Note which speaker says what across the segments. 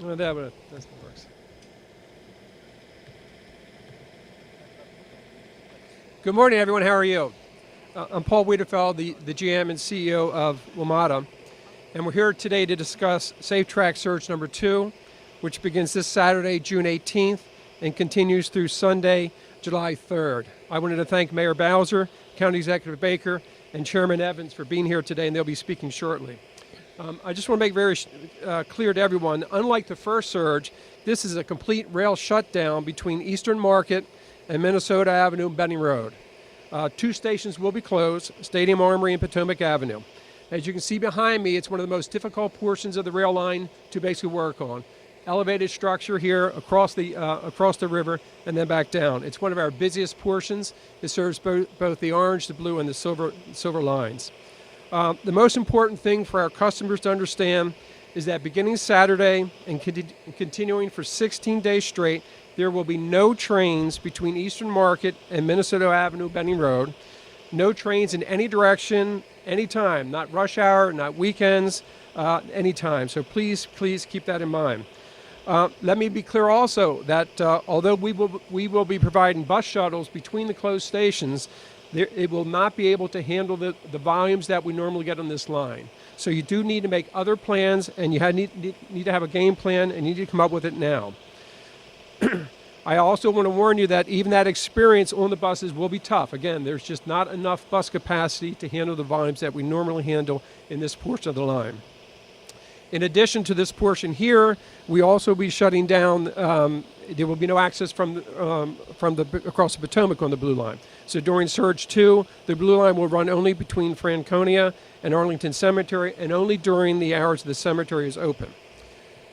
Speaker 1: Well, that works. Good morning, everyone. How are you? I'm Paul Wiedefeld, the GM and CEO of WMATA, and we're here today to discuss SafeTrack Surge number 2, which begins this Saturday, June 18th, and continues through Sunday, July 3rd. I wanted to thank Mayor Bowser, County Executive Baker, and Chairman Evans for being here today, and they'll be speaking shortly. I just want to make very clear to everyone, unlike the first surge, this is a complete rail shutdown between Eastern Market and Minnesota Avenue and Benning Road. 2 stations will be closed, Stadium Armory and Potomac Avenue. As you can see behind me, it's one of the most difficult portions of the rail line to basically work on. Elevated structure here across the river and then back down. It's one of our busiest portions. It serves both the orange, the blue, and the silver lines. The most important thing for our customers to understand is that beginning Saturday and continuing for 16 days straight, there will be no trains between Eastern Market and Minnesota Avenue, Benning Road. No trains in any direction, anytime, not rush hour, not weekends, anytime. So please keep that in mind. Let me be clear also that although we will be providing bus shuttles between the closed stations, it will not be able to handle the volumes that we normally get on this line. So you do need to make other plans, and you need to have a game plan, and you need to come up with it now. I also want to warn you that even that experience on the buses will be tough. Again, there's just not enough bus capacity to handle the volumes that we normally handle in this portion of the line. In addition to this portion here, we also be shutting down. There will be no access from across the Potomac on the Blue Line. So during Surge 2, the Blue Line will run only between Franconia and Arlington Cemetery, and only during the hours the cemetery is open.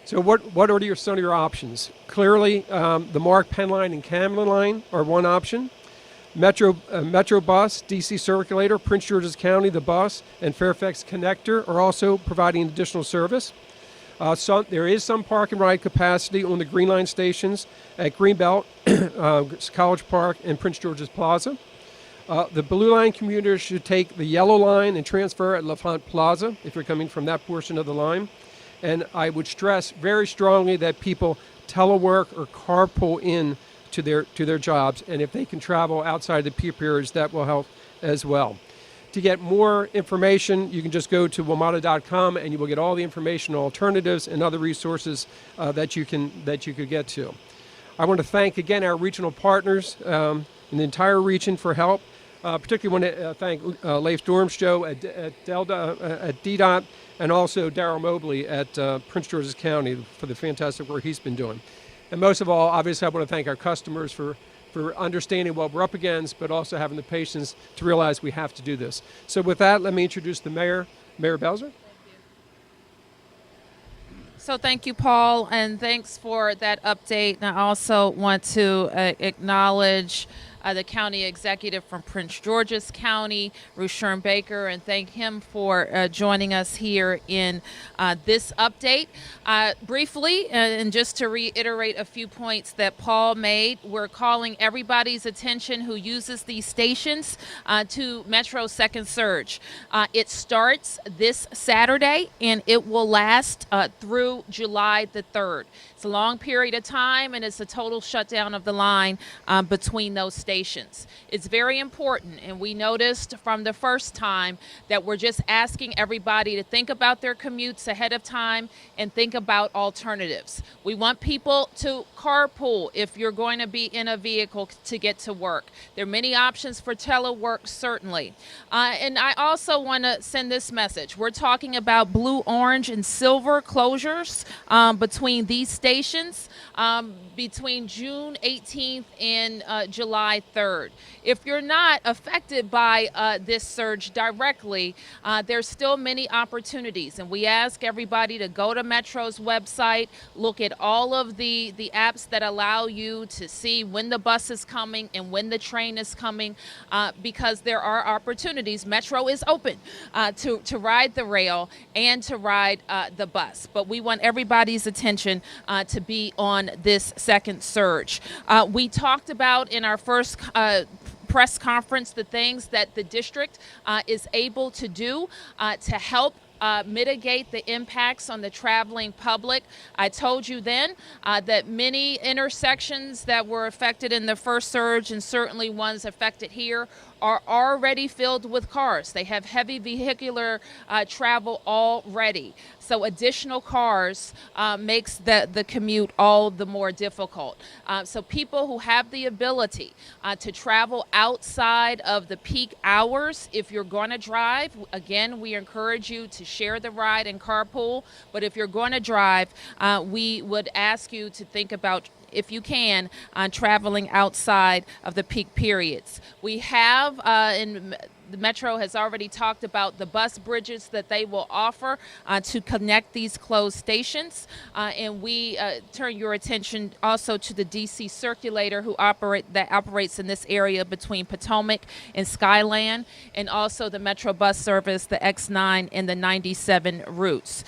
Speaker 1: So what are some of your options? Clearly, the Mark Penn Line and Camden Line are one option. Metro Bus, DC Circulator, Prince George's County, the bus, and Fairfax Connector are also providing additional service. There is some park and ride capacity on the Green Line stations at Greenbelt, College Park, and Prince George's Plaza. The Blue Line commuters should take the Yellow Line and transfer at LaFont Plaza if you're coming from that portion of the line. And I would stress very strongly that people telework or carpool in to their jobs, and if they can travel outside the peak periods, that will help as well. To get more information, you can just go to WMATA.com, and you will get all the information, alternatives, and other resources that you could get to. I want to thank again our regional partners in the entire region for help. Particularly want to thank Leif Dormsjo at DDOT, and also Darryl Mobley at Prince George's County for the fantastic work he's been doing. And most of all, obviously, I want to thank our customers for understanding what we're up against, but also having the patience to realize we have to do this. So with that, let me introduce the mayor, Mayor Bowser.
Speaker 2: So thank you, Paul, and thanks for that update. And I also want to acknowledge the county executive from Prince George's County, Rushion Baker, and thank him for joining us here in this update. Briefly, and just to reiterate a few points that Paul made, we're calling everybody's attention who uses these stations to Metro Second Surge. It starts this Saturday, and it will last through July the 3rd. It's a long period of time, and it's a total shutdown of the line between those stations. It's very important, and we noticed from the first time that we're just asking everybody to think about their commutes ahead of time and think about alternatives. We want people to carpool if you're going to be in a vehicle to get to work. There are many options for telework, certainly. And I also want to send this message. We're talking about blue, orange, and silver closures between these stations between June 18th and July 3rd. If you're not affected by this surge directly, there's still many opportunities, and we ask everybody to go to Metro's website, look at all of the apps that allow you to see when the bus is coming and when the train is coming, because there are opportunities. Metro is open to ride the rail and to ride the bus, but we want everybody's attention to be on this second surge. We talked about in our first press conference the things that the district is able to do to help mitigate the impacts on the traveling public. I told you then that many intersections that were affected in the first surge, and certainly ones affected here, are already filled with cars. They have heavy vehicular travel already. So additional cars makes the commute all the more difficult. So people who have the ability to travel outside of the peak hours, if you're going to drive, again, we encourage you to share the ride and carpool. But if you're going to drive, we would ask you to think about, if you can, traveling outside of the peak periods. We have the Metro has already talked about the bus bridges that they will offer to connect these closed stations. And we turn your attention also to the DC Circulator that operates in this area between Potomac and Skyland, and also the Metro bus service, the X9 and the 97 routes.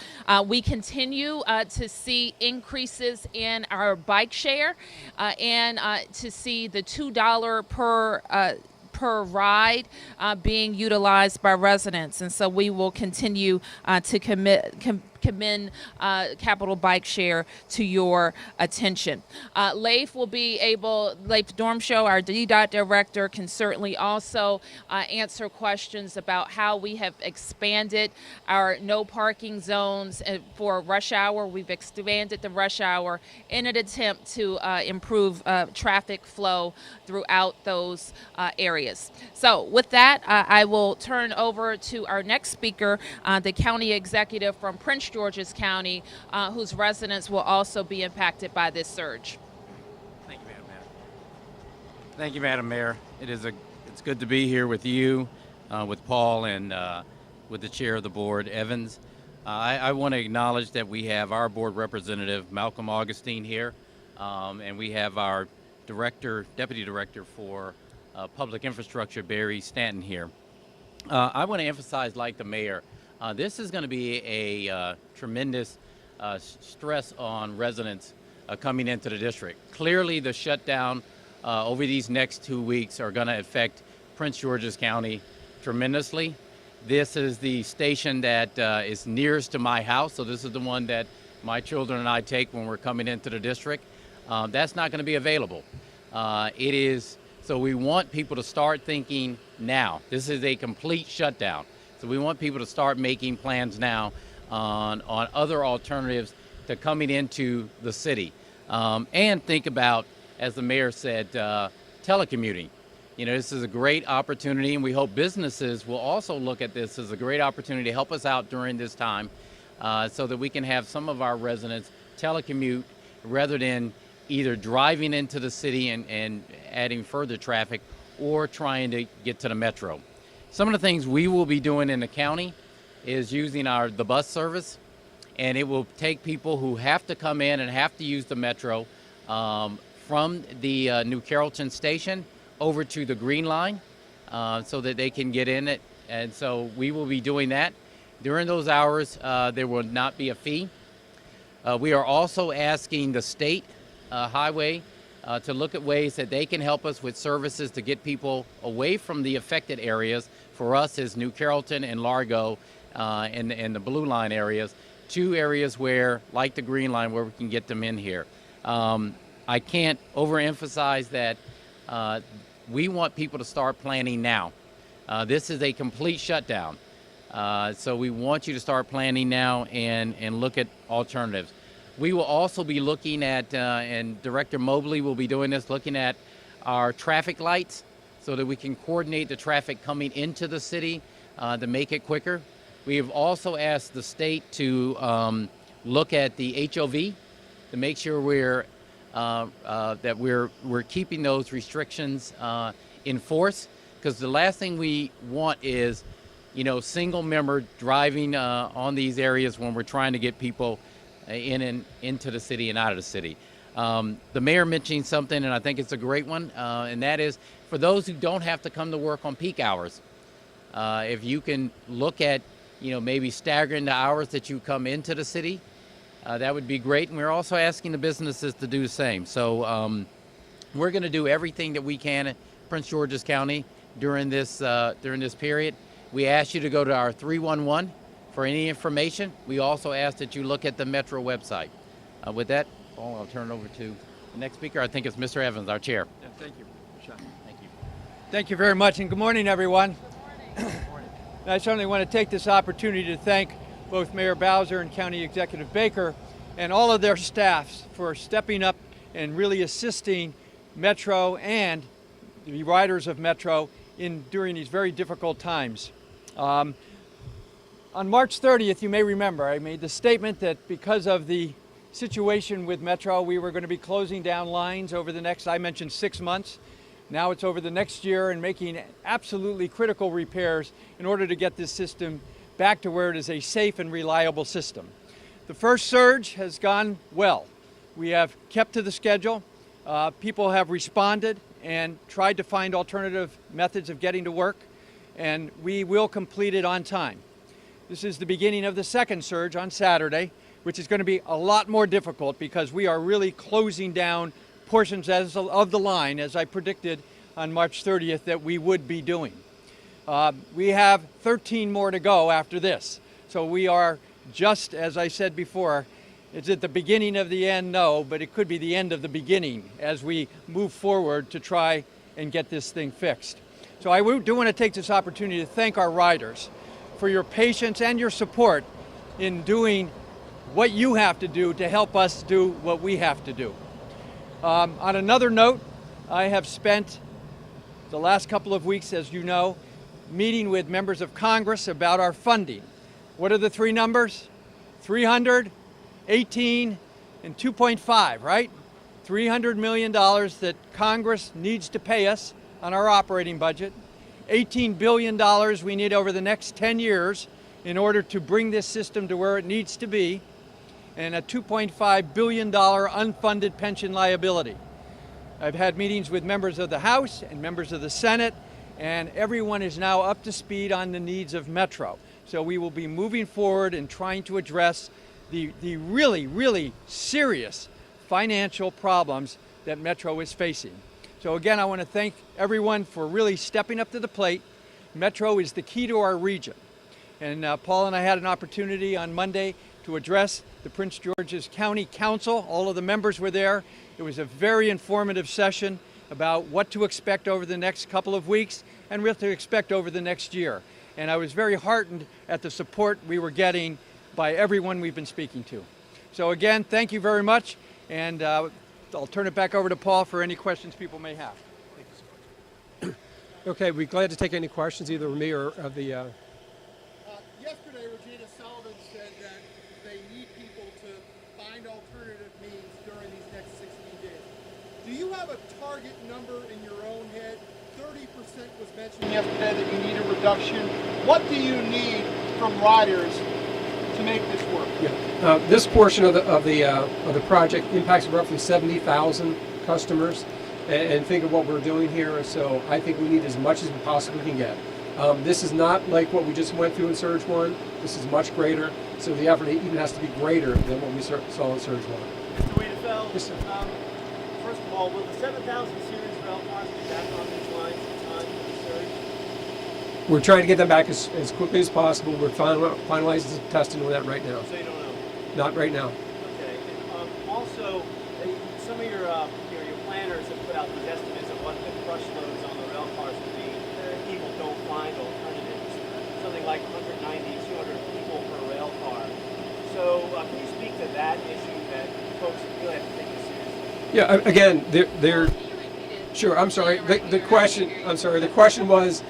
Speaker 2: We continue to see increases in our bike share and to see the $2 per ride being utilized by residents. And so we will continue to commend Capital Bike Share to your attention. Leif Dormshow, our DDOT director, can certainly also answer questions about how we have expanded our no parking zones for rush hour. We've expanded the rush hour in an attempt to improve traffic flow throughout those areas. So with that, I will turn over to our next speaker, the county executive from Prince George's County, whose residents will also be impacted by this surge.
Speaker 3: Thank you, Madam Mayor. Thank you, Madam Mayor. It's good to be here with you, with Paul, and with the chair of the board, Evans. I want to acknowledge that we have our board representative, Malcolm Augustine, here, and we have our deputy director for public infrastructure, Barry Stanton, here. I want to emphasize, like the mayor, this is going to be a tremendous stress on residents coming into the district. Clearly, the shutdown over these next 2 weeks are going to affect Prince George's County tremendously. This is the station that is nearest to my house, so this is the one that my children and I take when we're coming into the district. That's not going to be available. So we want people to start thinking now. This is a complete shutdown. So we want people to start making plans now on other alternatives to coming into the city. And think about, as the mayor said, telecommuting. You know, this is a great opportunity, and we hope businesses will also look at this as a great opportunity to help us out during this time so that we can have some of our residents telecommute rather than either driving into the city and adding further traffic or trying to get to the metro. Some of the things we will be doing in the county is using the bus service, and it will take people who have to come in and have to use the metro from the New Carrollton station over to the Green Line so that they can get in it. And so we will be doing that. During those hours, there will not be a fee. We are also asking the state highway to look at ways that they can help us with services to get people away from the affected areas. For us, is New Carrollton and Largo and the Blue Line areas, to areas where, like the Green Line, where we can get them in here. I can't overemphasize that we want people to start planning now. This is a complete shutdown. So we want you to start planning now and look at alternatives. We will also be looking at, and Director Mobley will be doing this, looking at our traffic lights so that we can coordinate the traffic coming into the city to make it quicker. We have also asked the state to look at the HOV to make sure that we're keeping those restrictions in force, because the last thing we want is, single member driving on these areas when we're trying to get people in and into the city and out of the city. The mayor mentioned something, and I think it's a great one, and that is for those who don't have to come to work on peak hours. If you can look at, maybe staggering the hours that you come into the city, that would be great. And we're also asking the businesses to do the same. So we're going to do everything that we can at Prince George's County during this period. We ask you to go to our 311 For any information, we also ask that you look at the Metro website. With that, Paul, I'll turn it over to the next speaker. I think it's Mr. Evans, our chair.
Speaker 4: Yeah, thank you.
Speaker 3: Thank you.
Speaker 4: Thank you very much, and good morning, everyone. I certainly want to take this opportunity to thank both Mayor Bowser and County Executive Baker and all of their staffs for stepping up and really assisting Metro and the riders of Metro during these very difficult times. On March 30th, you may remember, I made the statement that because of the situation with Metro, we were going to be closing down lines over the next, I mentioned 6 months. Now it's over the next year and making absolutely critical repairs in order to get this system back to where it is a safe and reliable system. The first surge has gone well. We have kept to the schedule. People have responded and tried to find alternative methods of getting to work, and we will complete it on time. This is the beginning of the second surge on Saturday, which is going to be a lot more difficult because we are really closing down portions of the line, as I predicted on March 30th that we would be doing. We have 13 more to go after this. So we are just, as I said before, it's at the beginning of the end, no, but it could be the end of the beginning as we move forward to try and get this thing fixed. So I do want to take this opportunity to thank our riders for your patience and your support in doing what you have to do to help us do what we have to do. On another note, I have spent the last couple of weeks, as you know, meeting with members of Congress about our funding. What are the three numbers? 300, 18, and 2.5, right? $300 million that Congress needs to pay us on our operating budget. $18 billion we need over the next 10 years in order to bring this system to where it needs to be, and a $2.5 billion unfunded pension liability. I've had meetings with members of the House and members of the Senate, and everyone is now up to speed on the needs of Metro. So we will be moving forward and trying to address the really, really serious financial problems that Metro is facing. So again, I want to thank everyone for really stepping up to the plate. Metro is the key to our region. And Paul and I had an opportunity on Monday to address the Prince George's County Council. All of the members were there. It was a very informative session about what to expect over the next couple of weeks and what to expect over the next year. And I was very heartened at the support we were getting by everyone we've been speaking to. So again, thank you very much, and I'll turn it back over to Paul for any questions people may have.
Speaker 1: Okay, we're glad to take any questions, either of me or of the.
Speaker 5: Yesterday, Regina Sullivan said that they need people to find alternative means during these next 16 days. Do you have a target number in your own head? 30% was mentioned yesterday that you need a reduction. What do you need from riders to make this work?
Speaker 1: Yeah. This portion of the project impacts roughly 70,000 customers, and think of what we're doing here. So I think we need as much as we possibly can get. This is not like what we just went through in Surge 1. This is much greater, so the effort even has to be greater than what we saw in Surge 1.
Speaker 6: Mr. Wiedefeld,
Speaker 1: Yes, sir.
Speaker 6: first of all, will the 7,000 series rail cars be back on these lines in time for the surge?
Speaker 1: We're trying to get them back as quickly as possible. We're finalizing the testing on that right now.
Speaker 6: So you don't know?
Speaker 1: Not right now.
Speaker 6: Okay. And also, some of your planners have put out these estimates of what the crush loads on the rail cars will be if people don't find alternatives. Something like 190, 200 people per rail car. So can you speak to that issue that folks really have to take this seriously?
Speaker 1: Yeah. Again, they're sure. I'm sorry. The question. I'm sorry. The question was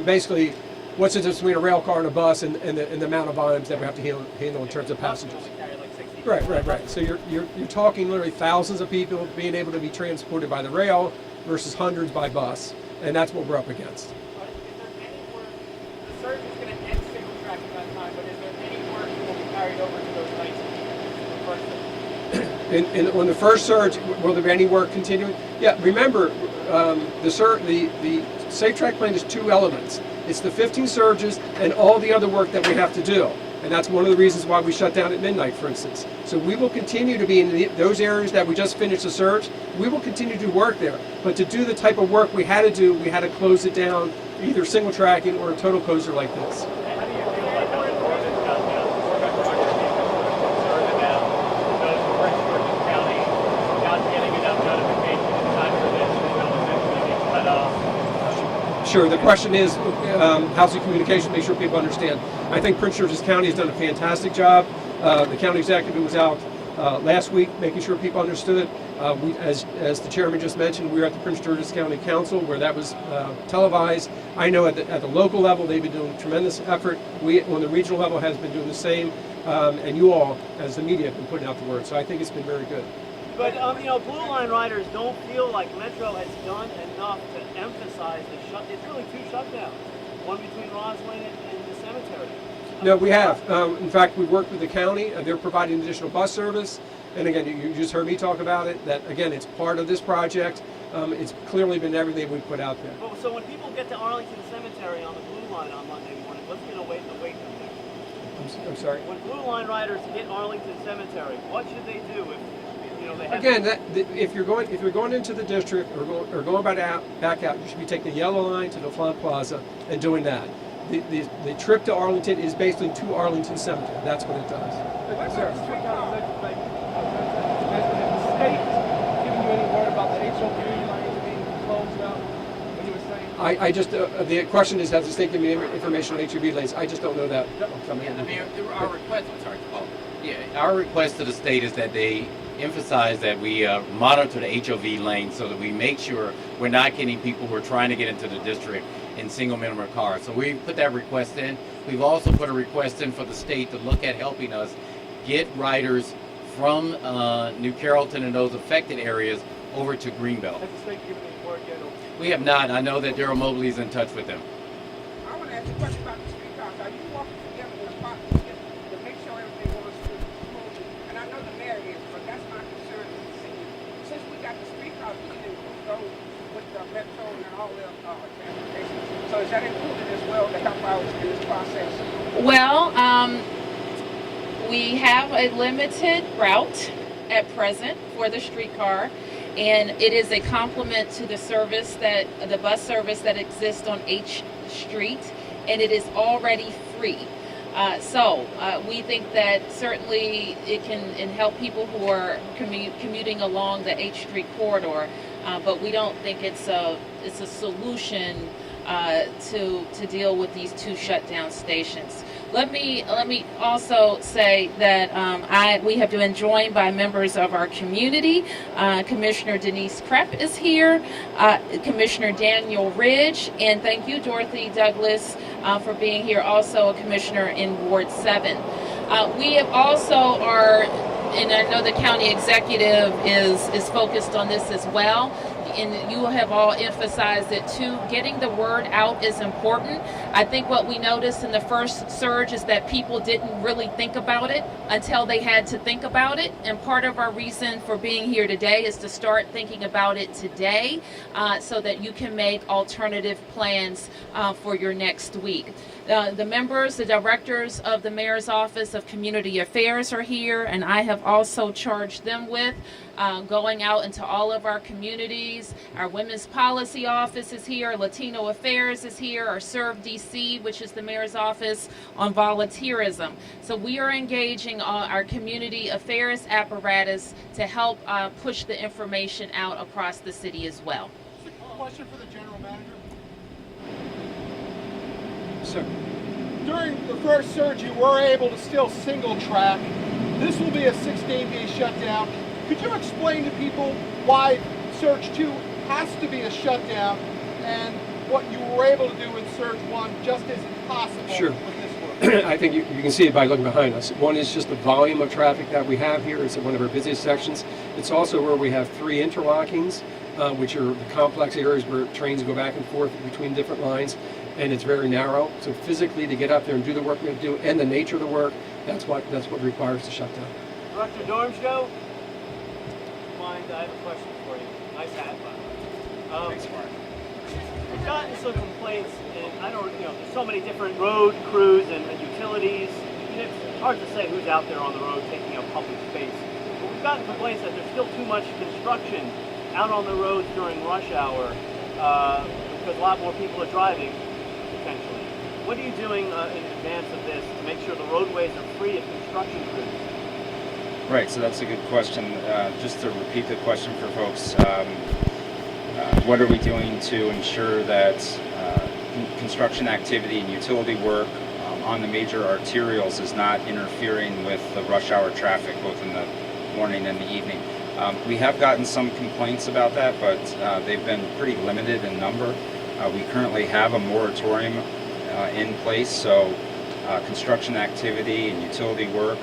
Speaker 1: basically, what's the difference between a rail car and a bus, and the amount of volumes that we have to handle in terms of passengers? Right. So you're talking literally thousands of people being able to be transported by the rail versus hundreds by bus, and that's what we're up against.
Speaker 6: Is there any work, the surge is going to end single track at that time, but is there any work that will be carried over to those nights
Speaker 1: On the first surge, will there be any work continuing? Yeah, remember, the SafeTrack plan is two elements. It's the 15 surges and all the other work that we have to do. And that's one of the reasons why we shut down at midnight, for instance. So we will continue to be in those areas that we just finished the surge. We will continue to work there. But to do the type of work we had to do, we had to close it down, either single tracking or a total closure like this.
Speaker 6: How do you feel like
Speaker 1: Sure. The question is, how's the communication? Make sure people understand. I think Prince George's County has done a fantastic job. The county executive was out last week, making sure people understood it. As the chairman just mentioned, we were at the Prince George's County Council where that was televised. I know at the local level they've been doing tremendous effort. We, on the regional level, has been doing the same, and you all, as the media, have been putting out the word. So I think it's been very good.
Speaker 6: But Blue Line riders don't feel like Metro has done enough to emphasize the shut. It's really two shutdowns, one between Roslyn and the cemetery.
Speaker 1: No, we have. In fact, we worked with the county. They're providing additional bus service. And again, you just heard me talk about it, that again, it's part of this project. It's clearly been everything we put out there.
Speaker 6: Well, so when people get to Arlington Cemetery on the Blue Line on Monday morning, what's going to wait the wait them there?
Speaker 1: I'm sorry?
Speaker 6: When Blue Line riders hit Arlington Cemetery, what should they do if they have
Speaker 1: Again, if you're going into the district or going back out, you should be taking the yellow line to the Flont Plaza and doing that. The trip to Arlington is basically to Arlington Cemetery. That's what it does.
Speaker 7: Sir. State giving you any word about the HOV lanes being closed out? When you were saying
Speaker 1: I just the question is, has the state given me information on HOV lanes? I just don't know that.
Speaker 3: Our request. I'm sorry. Our request to the state is that they emphasize that we monitor the HOV lanes so that we make sure we're not getting people who are trying to get into the district in single-member cars. So we put that request in. We've also put a request in for the state to look at helping us get riders from New Carrollton and those affected areas over to Greenbelt.
Speaker 7: has the state given any word yet?
Speaker 3: We have not. I know that Daryl Mobley is in touch with them.
Speaker 8: I want to ask you a question about the street cars. Are you walking together in a partnership to make sure everything goes smoothly? And I know the mayor is, but that's my concern with the city. Since we got the street cars, we can include those with the metro and all the transportation. So is that included as well to help out in this process?
Speaker 2: Well, we have a limited route at present for the streetcar, and it is a complement to the service the bus service that exists on H Street, and it is already free. So we think that certainly it can help people who are commuting along the H Street corridor, but we don't think it's a solution to deal with these two shutdown stations. Let me also say that we have been joined by members of our community. Commissioner Denise Krepp is here, Commissioner Daniel Ridge, and thank you, Dorothy Douglas, for being here, also a commissioner in Ward 7. We have also and I know the county executive is focused on this as well, and you have all emphasized it too. Getting the word out is important. I think what we noticed in the first surge is that people didn't really think about it until they had to think about it. And part of our reason for being here today is to start thinking about it today, so that you can make alternative plans for your next week. The members, the directors of the Mayor's Office of Community Affairs are here, and I have also charged them with going out into all of our communities. Our Women's Policy Office is here, Latino Affairs is here, our Serve DC, which is the Mayor's Office on volunteerism. So we are engaging our community affairs apparatus to help push the information out across the city as well.
Speaker 5: Question for the general manager.
Speaker 1: Sir.
Speaker 5: During the first surge, you were able to still single track. This will be a 16-day shutdown. Could you explain to people why Surge 2 has to be a shutdown and what you were able to do in Surge 1 just isn't possible
Speaker 1: Sure.
Speaker 5: with this work?
Speaker 1: I think you can see it by looking behind us. One is just the volume of traffic that we have here. It's one of our busiest sections. It's also where we have 3 interlockings, which are the complex areas where trains go back and forth between different lines, and it's very narrow. So physically, to get up there and do the work we have to do, and the nature of the work, that's what requires the shutdown.
Speaker 6: Director Dormsjo? I have a question for you. Nice hat, by the way. Thanks, Mark. We've gotten some complaints, and there's so many different road crews and utilities. It's hard to say who's out there on the road taking up public space. But we've gotten complaints that there's still too much construction out on the roads during rush hour because a lot more people are driving, potentially. What are you doing in advance of this to make sure the roadways are free of construction crews?
Speaker 9: Right, so that's a good question. Just to repeat the question for folks, what are we doing to ensure that construction activity and utility work on the major arterials is not interfering with the rush hour traffic, both in the morning and the evening. We have gotten some complaints about that, but they've been pretty limited in number. We currently have a moratorium in place, so construction activity and utility work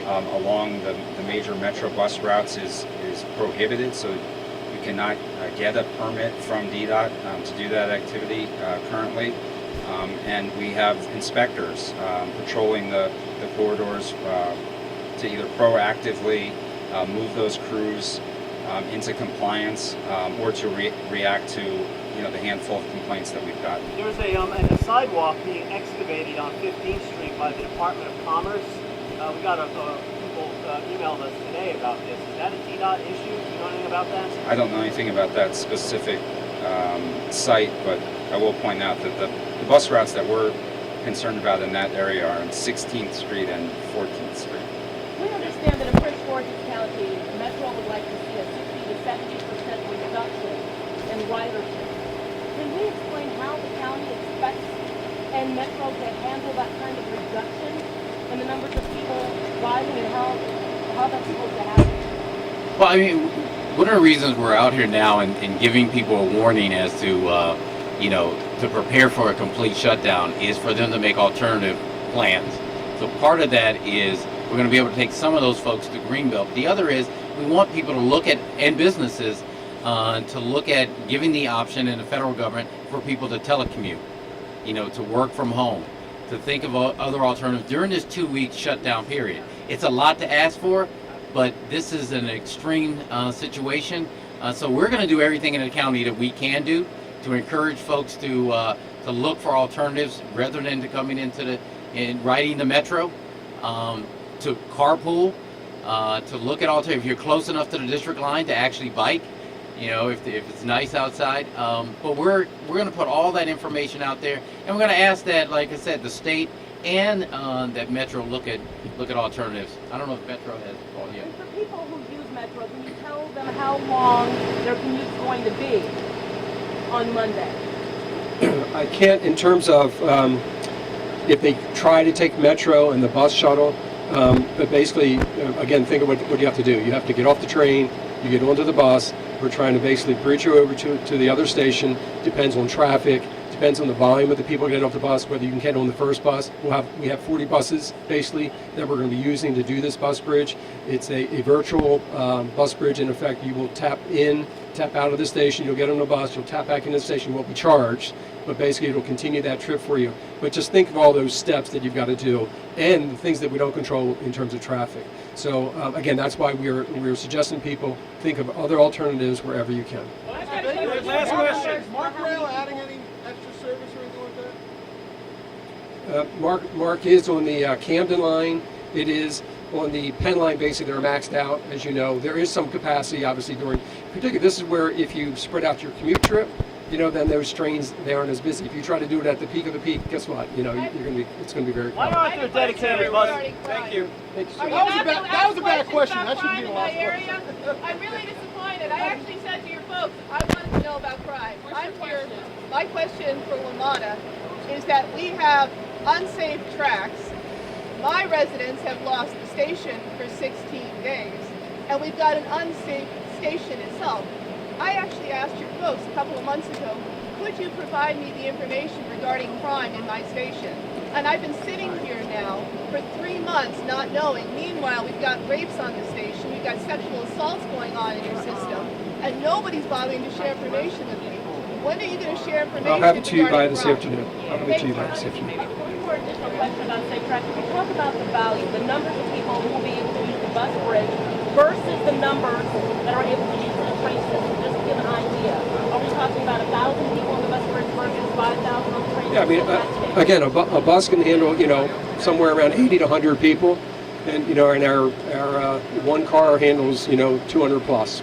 Speaker 9: along the major metro bus routes is prohibited, so you cannot get a permit from DDOT to do that activity currently. And we have inspectors patrolling the corridors to either proactively move those crews into compliance or to react to the handful of complaints that we've got.
Speaker 6: There's a sidewalk being excavated on 15th Street by the Department of Commerce. We got people emailed us today about this. Is that a DDOT issue? Do you know anything about that?
Speaker 9: I don't know anything about that specific site, but I will point out that the bus routes that we're concerned about in that area are on 16th Street and 14th Street.
Speaker 10: We understand that in Prince George's County, Metro would like to see a 60 to 70% reduction in ridership. Can we explain how the county expects and Metro to handle that kind of reduction in the numbers of people riding and how that's supposed to happen?
Speaker 3: Well, I mean, one of the reasons we're out here now and giving people a warning as to, to prepare for a complete shutdown is for them to make alternative plans. So part of that is we're going to be able to take some of those folks to Greenbelt. The other is we want people to look at, and businesses, to look at giving the option in the federal government for people to telecommute, to work from home, to think of other alternatives during this 2-week shutdown period. It's a lot to ask for, but this is an extreme situation. So we're going to do everything in the county that we can do to encourage folks to look for alternatives rather than to coming into riding the metro, to carpool, to look at alternatives. If you're close enough to the district line to actually bike, if it's nice outside. But we're going to put all that information out there, and we're going to ask that, like I said, the state and that Metro look at alternatives. I don't know if Metro has called yet.
Speaker 10: And for people who use Metro, can you tell them how long their commute's going to be on Monday?
Speaker 1: I can't in terms of if they try to take Metro and the bus shuttle, but basically, again, think of what you have to do. You have to get off the train, you get onto the bus. We're trying to basically bridge you over to the other station. Depends on traffic, depends on the volume of the people getting off the bus, whether you can get on the first bus. We have 40 buses, basically, that we're going to be using to do this bus bridge. It's a virtual bus bridge. In effect, you will tap in, tap out of the station, you'll get on the bus, you'll tap back into the station, you won't be charged, but basically it'll continue that trip for you. But just think of all those steps that you've got to do and the things that we don't control in terms of traffic. So again, that's why we're suggesting people think of other alternatives wherever you can.
Speaker 6: Last question.
Speaker 5: Is Mark Rail adding any extra service or anything like that?
Speaker 1: Mark is on the Camden line. It is on the Penn line. Basically, they're maxed out, as you know. There is some capacity, obviously, particularly this is where if you spread out your commute trip, then those trains, they aren't as busy. If you try to do it at the peak of the peak, guess what? It's going to be very
Speaker 6: Why
Speaker 1: crowded.
Speaker 6: aren't there dedicated buses? Thank you.
Speaker 5: That was a bad question. That shouldn't be the last question.
Speaker 11: I'm really disappointed. I actually said to your folks, I wanted to know about crime. I'm here. My question for WMATA is that we have unsafe tracks. My residents have lost the station for 16 days, and we've got an unsafe station itself. I actually asked your folks a couple of months ago, could you provide me the information regarding crime in my station? And I've been sitting here now for 3 months not knowing. Meanwhile, we've got rapes on the station, we've got sexual assaults going on in your system, and nobody's bothering to share information with me. When are you going to share information?
Speaker 1: I'll have it to you by
Speaker 11: regarding
Speaker 1: this
Speaker 11: crime?
Speaker 1: afternoon. I'll have it to you by this afternoon.
Speaker 10: One more additional question about SafeTrack. Can you talk about the value, the numbers of people who will be able to use the bus bridge versus the numbers that are able to use the train system? Just to give an idea. Are we talking about 1,000 people on the bus bridge versus 5,000 on the train
Speaker 1: Yeah, I mean, again, a bus can handle, somewhere around 80 to 100 people, and and our one car handles, 200 plus.